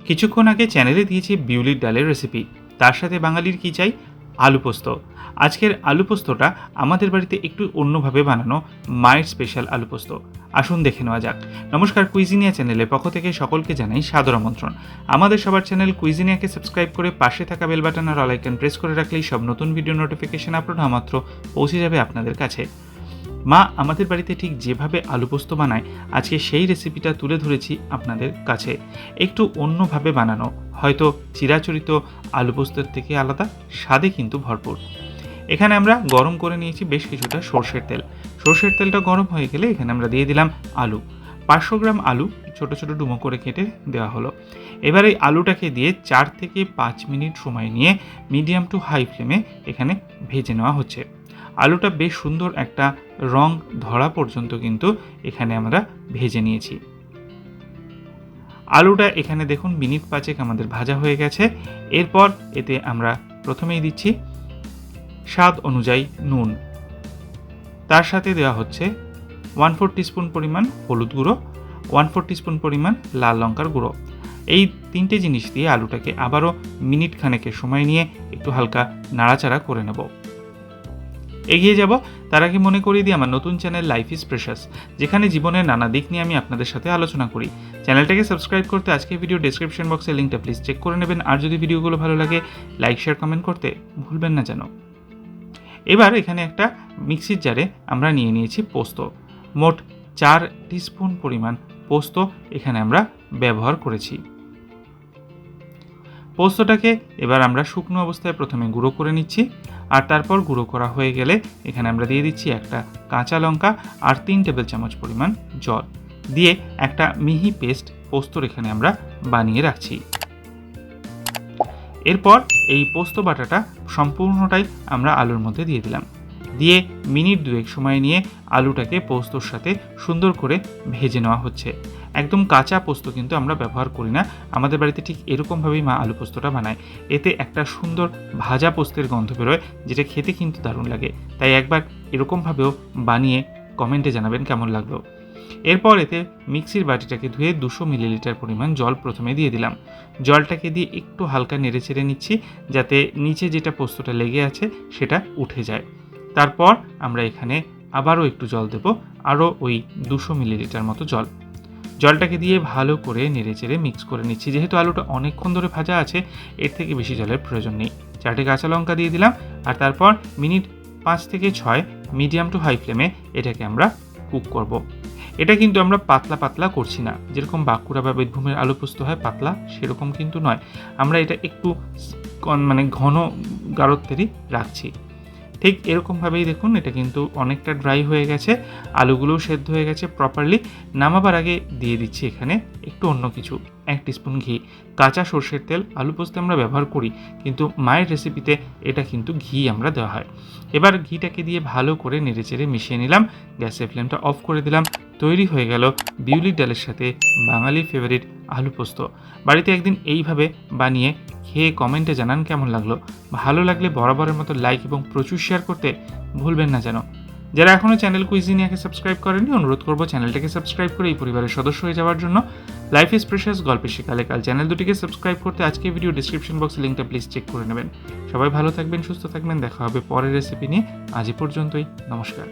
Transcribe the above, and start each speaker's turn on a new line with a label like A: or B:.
A: কিছুক্ষণ আগে চ্যানেলে দিয়েছি বিউলির ডালের রেসিপি, তার সাথে বাঙালির কী চাই, আলু পোস্ত। আজকের আলু পোস্তটা আমাদের বাড়িতে একটু অন্যভাবে বানানো মায়ের স্পেশাল আলু পোস্ত। আসুন দেখে নেওয়া যাক। নমস্কার, কুইজিনিয়া চ্যানেলের পক্ষ থেকে সকলকে জানাই সাদর আমন্ত্রণ। আমাদের সবার চ্যানেল কুইজিনিয়াকে সাবস্ক্রাইব করে পাশে থাকা বেল বাটন আর অল আইকন প্রেস করে রাখলেই সব নতুন ভিডিও নোটিফিকেশন আপলোড হওয়া মাত্র পৌঁছে যাবে আপনাদের কাছে। মা আমাদের বাড়িতে ঠিক যেভাবে আলু পোস্ত বানায়, আজকে সেই রেসিপিটা তুলে ধরেছি আপনাদের কাছে। একটু অন্যভাবে বানানো, হয়তো চিরাচরিত আলু পোস্তের থেকে আলাদা, স্বাদে কিন্তু ভরপুর। এখানে আমরা গরম করে নিয়েছি বেশ কিছুটা সর্ষের তেল। সর্ষের তেলটা গরম হয়ে গেলে এখানে আমরা দিয়ে দিলাম আলু। 500 গ্রাম আলু ছোট ছোট ডুমো করে কেটে দেওয়া হলো। এবার এই আলুটাকে দিয়ে 4 থেকে 5 মিনিট সময় নিয়ে মিডিয়াম টু হাই ফ্লেমে এখানে ভেজে নেওয়া হচ্ছে। আলুটা বেশ সুন্দর একটা রং ধরা পর্যন্ত কিন্তু এখানে আমরা ভেজে নিয়েছি। আলুটা এখানে দেখুন মিনিট 5 আমাদের ভাজা হয়ে গেছে। এরপর এতে আমরা প্রথমেই দিচ্ছি স্বাদ অনুযায়ী নুন, তার সাথে দেওয়া হচ্ছে 1/4 টিস্পুন পরিমাণ হলুদ গুঁড়ো, 1/4 টিস্পুন পরিমাণ লাল লঙ্কার গুঁড়ো। এই 3টে জিনিস দিয়ে আলুটাকে আবারও মিনিট খানেকের সময় নিয়ে একটু হালকা নাড়াচাড়া করে নেব। এগিয়ে যাব তার আগে মনে করিয়ে দিই আমার নতুন চ্যানেল লাইফ ইজ প্রেশাস, যেখানে জীবনের নানা দিক নিয়ে আমি আপনাদের সাথে আলোচনা করি। চ্যানেলটাকে সাবস্ক্রাইব করতে আজকের ভিডিও ডেসক্রিপশন বক্সের লিঙ্কটা প্লিজ চেক করে নেবেন। আর যদি ভিডিওগুলো ভালো লাগে লাইক শেয়ার কমেন্ট করতে ভুলবেন না যেন। এবার এখানে একটা মিক্সির জারে আমরা নিয়ে নিয়েছি পোস্ত। মোট 4 টিস্পুন পরিমাণ পোস্ত এখানে আমরা ব্যবহার করেছি। পোস্তটাকে এবার আমরা শুকনো অবস্থায় প্রথমে গুঁড়ো করে নিচ্ছি, আর তারপর গুঁড়ো করা হয়ে গেলে এখানে আমরা দিয়ে দিচ্ছি একটা কাঁচা লঙ্কা আর 3 টেবিল চামচ পরিমাণ জল দিয়ে একটা মিহি পেস্ট পোস্তর এখানে আমরা বানিয়ে রাখছি। এরপর এই পোস্ত বাটাটা সম্পূর্ণটাই আমরা আলুর মধ্যে দিয়ে দিলাম, দিয়ে মিনিট 2 সময় নিয়ে আলুটাকে পোস্তর সাথে সুন্দর করে ভেজে নেওয়া হচ্ছে। একদম কাঁচা পোস্ত কিন্তু আমরা ব্যবহার করি না, আমাদের বাড়িতে ঠিক এরকমভাবেই মা আলু পোস্তটা বানায়। এতে একটা সুন্দর ভাজা পোস্তের গন্ধ বেরোয়, যেটা খেতে কিন্তু দারুণ লাগে। তাই একবার এরকমভাবেও বানিয়ে কমেন্টে জানাবেন কেমন লাগলো। এরপর এতে মিক্সির বাটিটাকে ধুয়ে 200 মিলিলিটার পরিমাণ জল প্রথমে দিয়ে দিলাম। জলটাকে দিয়ে একটু হালকা নেড়ে চেড়ে নিচ্ছি, যাতে নিচে যেটা পোস্তটা লেগে আছে সেটা উঠে যায়। তারপর আমরা এখানে আবারও একটু জল দেব, আরও ওই 200 মিলিলিটার মতো জল। জলটাকে দিয়ে ভালো করে নেড়ে চেড়ে মিক্স করে নিচ্ছি। যেহেতু আলুটা অনেকক্ষণ ধরে ভাজা আছে, এর থেকে বেশি জলের প্রয়োজন নেই। 4টে কাঁচা লঙ্কা দিয়ে দিলাম, আর তারপর মিনিট 5 থেকে 6 মিডিয়াম টু হাই ফ্লেমে এটাকে আমরা কুক করব। এটা কিন্তু আমরা পাতলা পাতলা করছি না, যেরকম বাঁকুড়া বা বীরভূমের আলু পোস্ত হয় পাতলা, সেরকম কিন্তু নয়। আমরা এটা একটু ঘন গাঢ়ত্বেরই রাখছি। ঠিক এরকমভাবেই দেখুন এটা কিন্তু অনেকটা ড্রাই হয়ে গেছে, আলুগুলোও সেদ্ধ হয়ে গেছে প্রপারলি। নামাবার আগে দিয়ে দিচ্ছি এখানে একটু অন্য কিছু, 1 টিস্পুন ঘি। কাঁচা সর্ষের তেল আলু পোস্তে আমরা ব্যবহার করি, কিন্তু মায়ের রেসিপিতে এটা কিন্তু ঘি আমরা দেওয়া হয়। এবার ঘিটাকে দিয়ে ভালো করে নেড়েচেড়ে মিশিয়ে নিলাম, গ্যাসের ফ্লেমটা অফ করে দিলাম। তৈরি হয়ে গেল বিউলির ডালের সাথে বাঙালির ফেভারিট আলু পোস্ত। বাড়িতে একদিন এইভাবে বানিয়ে খেয়ে কমেন্টে জানান কেমন লাগলো। ভালো লাগলে বরাবরের মতো লাইক এবং প্রচুর শেয়ার করতে ভুলবেন না যেন। যারা এখনও চ্যানেল কুইজিনিয়াকে সাবস্ক্রাইব করেননি, অনুরোধ করব চ্যানেলটাকে সাবস্ক্রাইব করে এই পরিবারের সদস্য হয়ে যাওয়ার জন্য। লাইফ ইজ প্রেশাস গল্পে শেখালে কাল চ্যানেল দুটিকে সাবস্ক্রাইব করতে আজকে ভিডিও ডিসক্রিপশন বক্সে লিঙ্কটা প্লিজ চেক করে নেবেন। সবাই ভালো থাকবেন, সুস্থ থাকবেন, দেখা হবে পরের রেসিপি নিয়ে। আজ এ পর্যন্তই, নমস্কার।